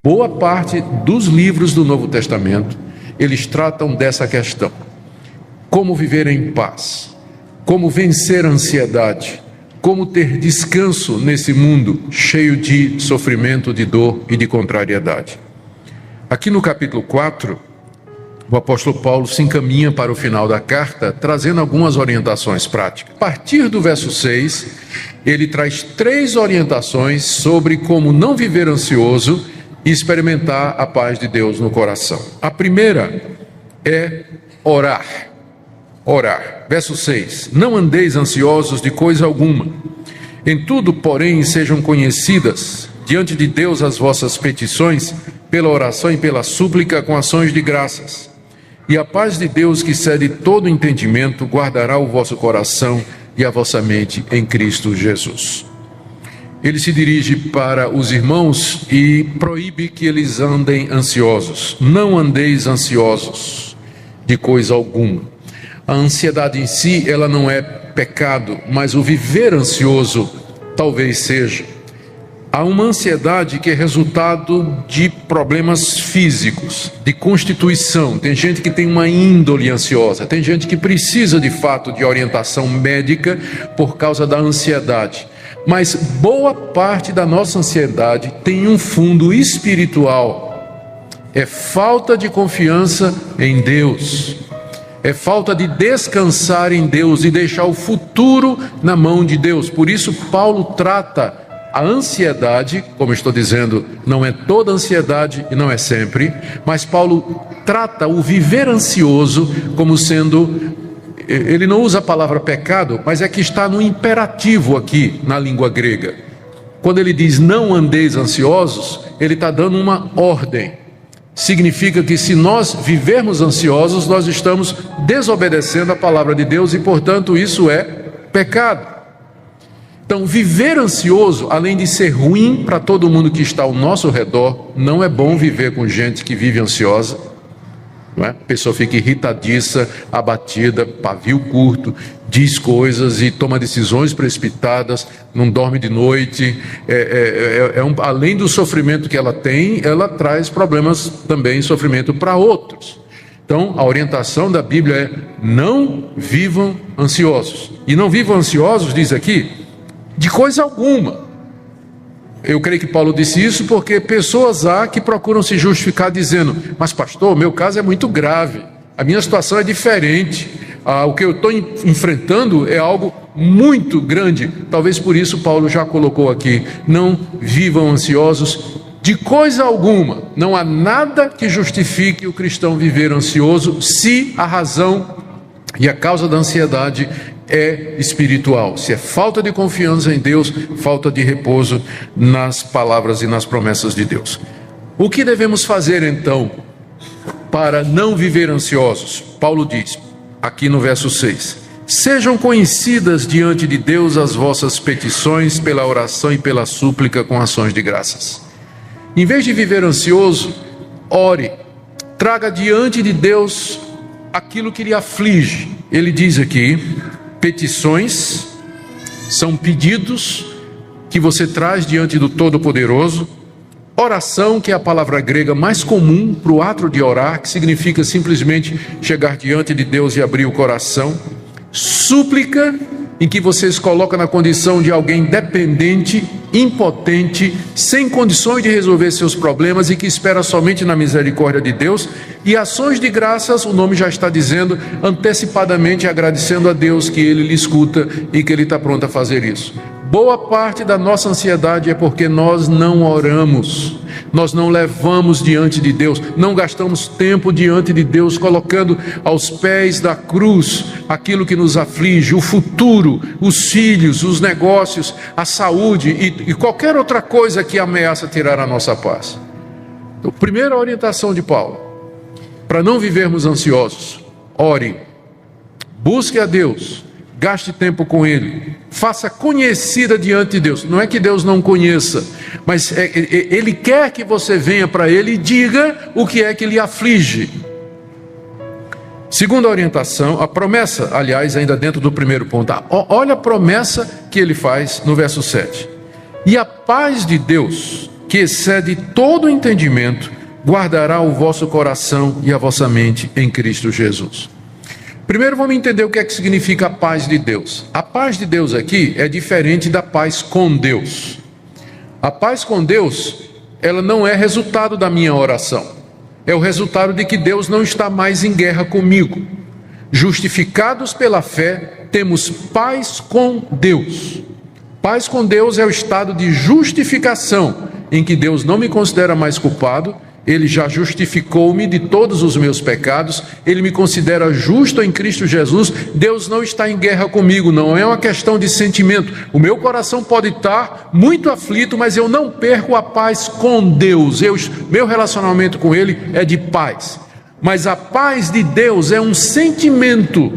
Boa parte dos livros do Novo Testamento, eles tratam dessa questão. Como viver em paz, como vencer a ansiedade, como ter descanso nesse mundo cheio de sofrimento, de dor e de contrariedade. Aqui no capítulo 4, o apóstolo Paulo se encaminha para o final da carta, trazendo algumas orientações práticas. A partir do verso 6, ele traz 3 orientações sobre como não viver ansioso e experimentar a paz de Deus no coração. A primeira é orar. Orar. Verso 6. Não andeis ansiosos de coisa alguma. Em tudo, porém, sejam conhecidas diante de Deus as vossas petições, pela oração e pela súplica com ações de graças. E a paz de Deus, que excede todo entendimento, guardará o vosso coração e a vossa mente em Cristo Jesus. Ele se dirige para os irmãos e proíbe que eles andem ansiosos. Não andeis ansiosos de coisa alguma. A ansiedade em si, ela não é pecado, mas o viver ansioso talvez seja. Há uma ansiedade que é resultado de problemas físicos, de constituição. Tem gente que tem uma índole ansiosa, tem gente que precisa de fato de orientação médica por causa da ansiedade. Mas boa parte da nossa ansiedade tem um fundo espiritual. É falta de confiança em Deus. É falta de descansar em Deus e deixar o futuro na mão de Deus. Por isso Paulo trata a ansiedade, como estou dizendo, não é toda ansiedade e não é sempre, mas Paulo trata o viver ansioso como sendo, ele não usa a palavra pecado, mas é que está no imperativo aqui na língua grega. Quando ele diz não andeis ansiosos, ele está dando uma ordem. Significa que se nós vivermos ansiosos, nós estamos desobedecendo a palavra de Deus e, portanto, isso é pecado. Então, viver ansioso, além de ser ruim para todo mundo que está ao nosso redor, não é bom viver com gente que vive ansiosa, não é? A pessoa fica irritadiça, abatida, pavio curto, diz coisas e toma decisões precipitadas, não dorme de noite. Além do sofrimento que ela tem, ela traz problemas também, sofrimento para outros. Então, a orientação da Bíblia é: não vivam ansiosos. E não vivam ansiosos, diz aqui, de coisa alguma. Eu creio que Paulo disse isso porque pessoas há que procuram se justificar dizendo: mas pastor, meu caso é muito grave, a minha situação é diferente, o que eu estou enfrentando é algo muito grande. Talvez por isso Paulo já colocou aqui: não vivam ansiosos de coisa alguma. Não há nada que justifique o cristão viver ansioso se a razão e a causa da ansiedade é espiritual, se é falta de confiança em Deus, falta de repouso nas palavras e nas promessas de Deus. O que devemos fazer então para não viver ansiosos? Paulo diz aqui no verso 6: sejam conhecidas diante de Deus as vossas petições pela oração e pela súplica com ações de graças. Em vez de viver ansioso, ore, traga diante de Deus aquilo que lhe aflige. Ele diz aqui: petições são pedidos que você traz diante do Todo-Poderoso. Oração, que é a palavra grega mais comum para o ato de orar, que significa simplesmente chegar diante de Deus e abrir o coração. Súplica, em que você se coloca na condição de alguém dependente, impotente, sem condições de resolver seus problemas e que espera somente na misericórdia de Deus. E ações de graças, o nome já está dizendo, antecipadamente agradecendo a Deus que Ele lhe escuta e que Ele está pronto a fazer isso. Boa parte da nossa ansiedade é porque nós não oramos, nós não levamos diante de Deus, não gastamos tempo diante de Deus, colocando aos pés da cruz aquilo que nos aflige, o futuro, os filhos, os negócios, a saúde e qualquer outra coisa que ameaça tirar a nossa paz. Então, primeira orientação de Paulo, para não vivermos ansiosos: ore, busque a Deus, gaste tempo com Ele, faça conhecida diante de Deus. Não é que Deus não conheça, mas Ele quer que você venha para Ele e diga o que é que lhe aflige. Segunda orientação, a promessa, aliás, ainda dentro do primeiro ponto, olha a promessa que ele faz no verso 7. E a paz de Deus, que excede todo entendimento, guardará o vosso coração e a vossa mente em Cristo Jesus. Primeiro vamos entender o que é que significa a paz de Deus. A paz de Deus aqui é diferente da paz com Deus. A paz com Deus, ela não é resultado da minha oração. É o resultado de que Deus não está mais em guerra comigo. Justificados pela fé, temos paz com Deus. Paz com Deus é o estado de justificação, em que Deus não me considera mais culpado, Ele já justificou-me de todos os meus pecados, Ele me considera justo em Cristo Jesus. Deus não está em guerra comigo, não é uma questão de sentimento. O meu coração pode estar muito aflito, mas eu não perco a paz com Deus. Meu relacionamento com Ele é de paz. Mas a paz de Deus é um sentimento,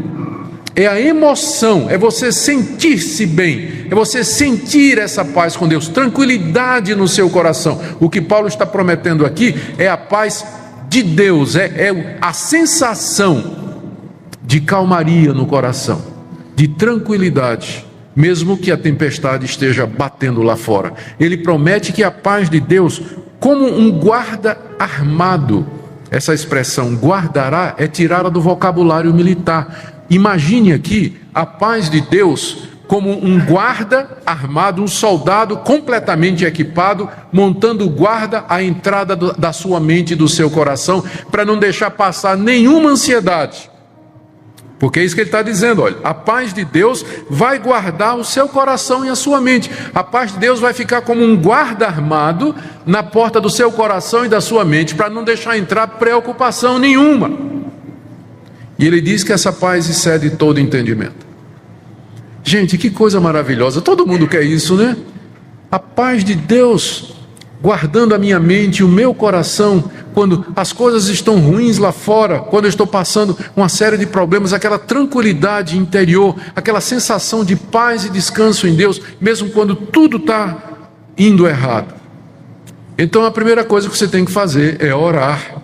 é a emoção, é você sentir-se bem, é você sentir essa paz com Deus, tranquilidade no seu coração. O que Paulo está prometendo aqui é a paz de Deus, é a sensação de calmaria no coração, de tranquilidade, mesmo que a tempestade esteja batendo lá fora. Ele promete que a paz de Deus, como um guarda armado, essa expressão guardará é tirada do vocabulário militar. Imagine aqui a paz de Deus como um guarda armado, um soldado completamente equipado, montando guarda à entrada da sua mente e do seu coração, para não deixar passar nenhuma ansiedade. Porque é isso que ele está dizendo, olha, a paz de Deus vai guardar o seu coração e a sua mente. A paz de Deus vai ficar como um guarda armado na porta do seu coração e da sua mente, para não deixar entrar preocupação nenhuma. E ele diz que essa paz excede todo entendimento. Gente, que coisa maravilhosa, todo mundo quer isso, né? A paz de Deus guardando a minha mente e o meu coração, quando as coisas estão ruins lá fora, quando eu estou passando uma série de problemas, aquela tranquilidade interior, aquela sensação de paz e descanso em Deus, mesmo quando tudo está indo errado. Então a primeira coisa que você tem que fazer é orar,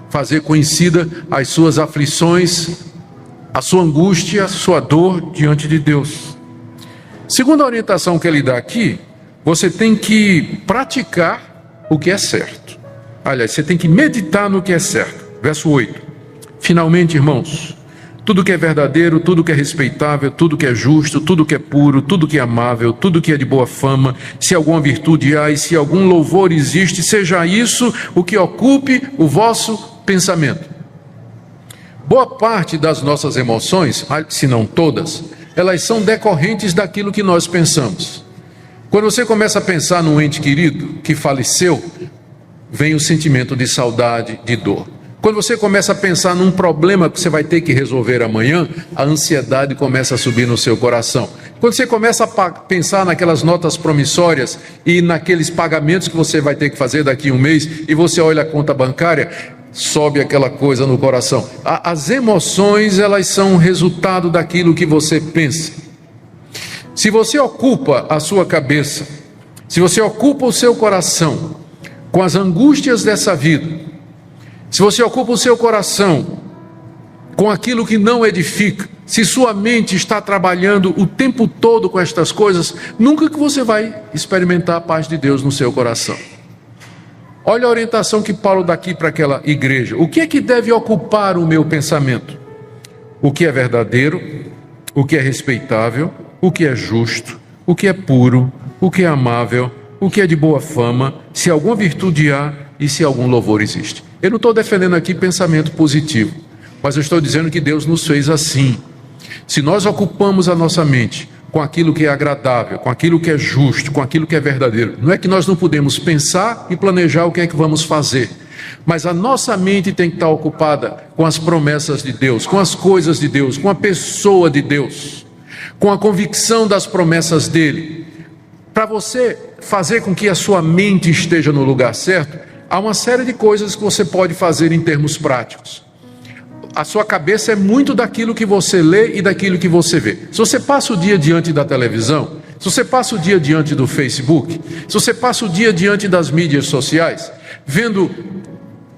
fazer conhecida as suas aflições, a sua angústia, a sua dor diante de Deus. Segunda orientação que ele dá aqui, você tem que praticar o que é certo. Aliás, você tem que meditar no que é certo. Verso 8. Finalmente, irmãos, tudo que é verdadeiro, tudo que é respeitável, tudo que é justo, tudo que é puro, tudo que é amável, tudo que é de boa fama, se alguma virtude há e se algum louvor existe, seja isso o que ocupe o vosso pensamento. Boa parte das nossas emoções, se não todas, elas são decorrentes daquilo que nós pensamos. Quando você começa a pensar num ente querido que faleceu, vem o sentimento de saudade, de dor. Quando você começa a pensar num problema que você vai ter que resolver amanhã, a ansiedade começa a subir no seu coração. Quando você começa a pensar naquelas notas promissórias e naqueles pagamentos que você vai ter que fazer daqui a um mês, e você olha a conta bancária, sobe aquela coisa no coração. As emoções, elas são resultado daquilo que você pensa. Se você ocupa a sua cabeça, se você ocupa o seu coração com as angústias dessa vida, se você ocupa o seu coração com aquilo que não edifica, se sua mente está trabalhando o tempo todo com estas coisas, nunca que você vai experimentar a paz de Deus no seu coração. Olha a orientação que Paulo dá aqui para aquela igreja. O que é que deve ocupar o meu pensamento? O que é verdadeiro, o que é respeitável, o que é justo, o que é puro, o que é amável, o que é de boa fama, se alguma virtude há e se algum louvor existe. Eu não estou defendendo aqui pensamento positivo, mas eu estou dizendo que Deus nos fez assim. Se nós ocupamos a nossa mente com aquilo que é agradável, com aquilo que é justo, com aquilo que é verdadeiro, não é que nós não podemos pensar e planejar o que é que vamos fazer, mas a nossa mente tem que estar ocupada com as promessas de Deus, com as coisas de Deus, com a pessoa de Deus, com a convicção das promessas dele. Para você fazer com que a sua mente esteja no lugar certo, há uma série de coisas que você pode fazer em termos práticos. A sua cabeça é muito daquilo que você lê e daquilo que você vê. Se você passa o dia diante da televisão, se você passa o dia diante do Facebook, se você passa o dia diante das mídias sociais, vendo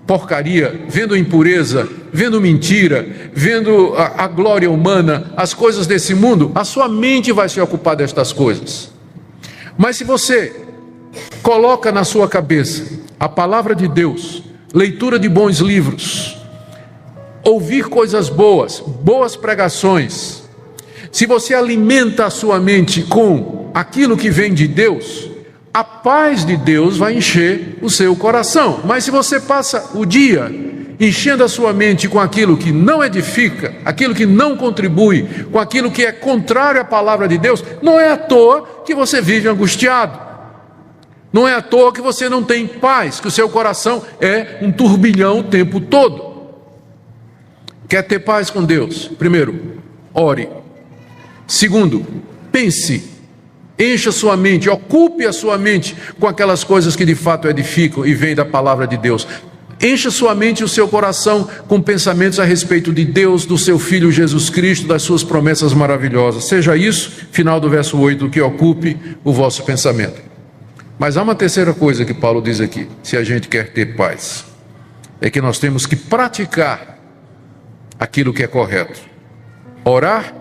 porcaria, vendo impureza, vendo mentira, vendo a glória humana, as coisas desse mundo, a sua mente vai se ocupar destas coisas. Mas se você coloca na sua cabeça a palavra de Deus, leitura de bons livros, ouvir coisas boas, boas pregações, se você alimenta a sua mente com aquilo que vem de Deus, a paz de Deus vai encher o seu coração. Mas se você passa o dia enchendo a sua mente com aquilo que não edifica, aquilo que não contribui, com aquilo que é contrário à palavra de Deus, não é à toa que você vive angustiado. Não é à toa que você não tem paz, que o seu coração é um turbilhão o tempo todo. Quer ter paz com Deus? Primeiro, ore. Segundo, pense, encha sua mente, ocupe a sua mente com aquelas coisas que de fato edificam e vêm da palavra de Deus. Encha sua mente e o seu coração com pensamentos a respeito de Deus, do seu Filho Jesus Cristo, das suas promessas maravilhosas. Seja isso, final do verso 8, que ocupe o vosso pensamento. Mas há uma terceira coisa que Paulo diz aqui, se a gente quer ter paz, é que nós temos que praticar aquilo que é correto. Orar,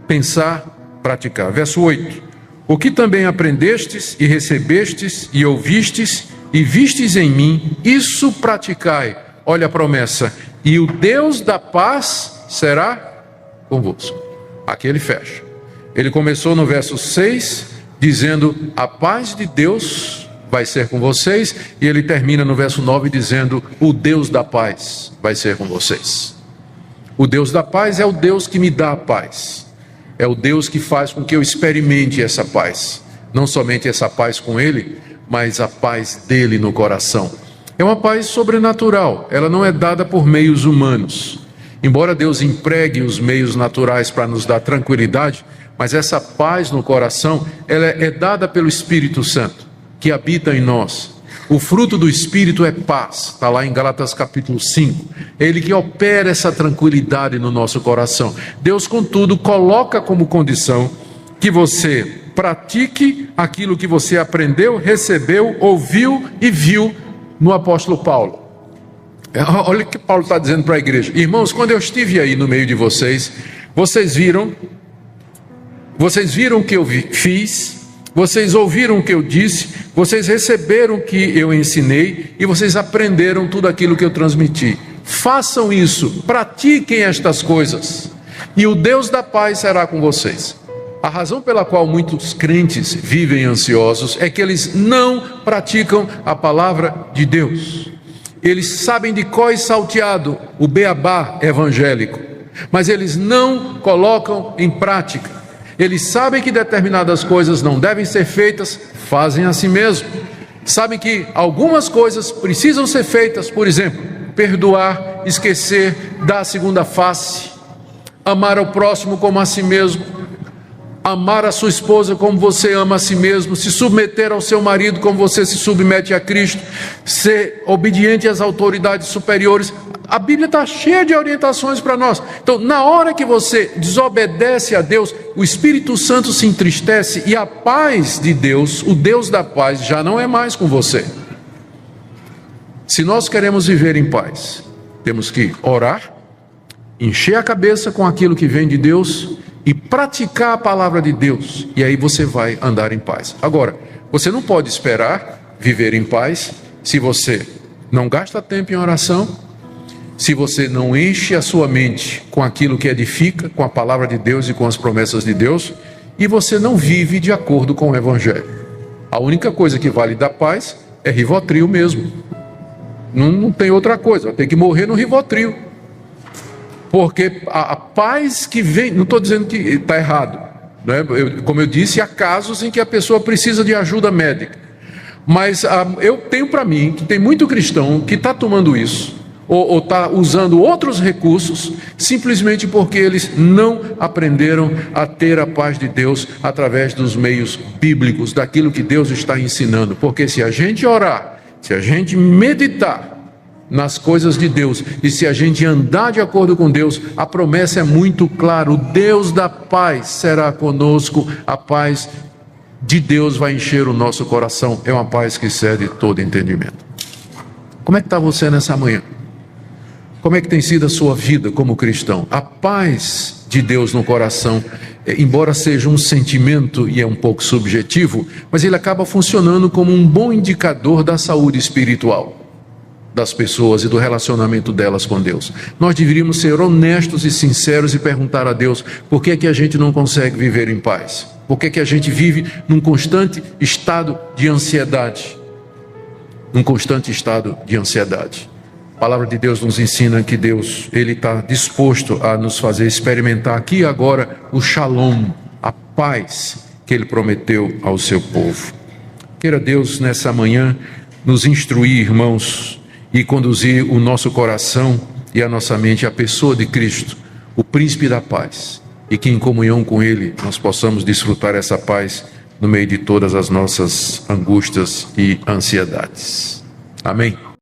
pensar, praticar. Verso 8. O que também aprendestes e recebestes e ouvistes e vistes em mim, isso praticai. Olha a promessa. E o Deus da paz será convosco. Aqui ele fecha. Ele começou no verso 6, dizendo, a paz de Deus vai ser com vocês. E ele termina no verso 9, dizendo, o Deus da paz vai ser com vocês. O Deus da paz é o Deus que me dá a paz. É o Deus que faz com que eu experimente essa paz. Não somente essa paz com Ele, mas a paz dele no coração. É uma paz sobrenatural. Ela não é dada por meios humanos. Embora Deus empregue os meios naturais para nos dar tranquilidade, mas essa paz no coração, ela é dada pelo Espírito Santo, que habita em nós. O fruto do Espírito é paz, está lá em Gálatas capítulo 5. É Ele que opera essa tranquilidade no nosso coração. Deus, contudo, coloca como condição que você pratique aquilo que você aprendeu, recebeu, ouviu e viu no apóstolo Paulo. Olha o que Paulo está dizendo para a igreja. Irmãos, quando eu estive aí no meio de vocês, vocês viram o que eu fiz, vocês ouviram o que eu disse, vocês receberam o que eu ensinei e vocês aprenderam tudo aquilo que eu transmiti. Façam isso, pratiquem estas coisas e o Deus da paz será com vocês. A razão pela qual muitos crentes vivem ansiosos é que eles não praticam a palavra de Deus. Eles sabem de cor e salteado o beabá evangélico, mas eles não colocam em prática. Eles sabem que determinadas coisas não devem ser feitas, fazem a si mesmo. Sabem que algumas coisas precisam ser feitas, por exemplo, perdoar, esquecer, dar a segunda face, amar ao próximo como a si mesmo, amar a sua esposa como você ama a si mesmo, se submeter ao seu marido como você se submete a Cristo, ser obediente às autoridades superiores. A Bíblia está cheia de orientações para nós. Então, na hora que você desobedece a Deus, o Espírito Santo se entristece e a paz de Deus, o Deus da paz, já não é mais com você. Se nós queremos viver em paz, temos que orar, encher a cabeça com aquilo que vem de Deus e praticar a palavra de Deus, e aí você vai andar em paz. Agora, você não pode esperar viver em paz se você não gasta tempo em oração, se você não enche a sua mente com aquilo que edifica, com a palavra de Deus e com as promessas de Deus, e você não vive de acordo com o Evangelho. A única coisa que vale dar paz é Rivotril mesmo. Não tem outra coisa, tem que morrer no Rivotril. Porque a paz que vem, não estou dizendo que está errado, né? Como eu disse, há casos em que a pessoa precisa de ajuda médica. Mas eu tenho para mim que tem muito cristão que está tomando isso, ou está usando outros recursos, simplesmente porque eles não aprenderam a ter a paz de Deus através dos meios bíblicos, daquilo que Deus está ensinando. Porque se a gente orar, se a gente meditar nas coisas de Deus, e se a gente andar de acordo com Deus, a promessa é muito clara: o Deus da paz será conosco, a paz de Deus vai encher o nosso coração, é uma paz que excede todo entendimento. Como é que está você nessa manhã? Como é que tem sido a sua vida como cristão? A paz de Deus no coração embora seja um sentimento e é um pouco subjetivo, mas ele acaba funcionando como um bom indicador da saúde espiritual das pessoas e do relacionamento delas com Deus. Nós deveríamos ser honestos e sinceros e perguntar a Deus por que é que a gente não consegue viver em paz, por que é que a gente vive num constante estado de ansiedade, A palavra de Deus nos ensina que Deus, Ele está disposto a nos fazer experimentar aqui e agora o shalom, a paz que Ele prometeu ao seu povo. Queira Deus nessa manhã nos instruir, irmãos, e conduzir o nosso coração e a nossa mente à pessoa de Cristo, o príncipe da paz, e que em comunhão com Ele nós possamos desfrutar essa paz no meio de todas as nossas angústias e ansiedades. Amém?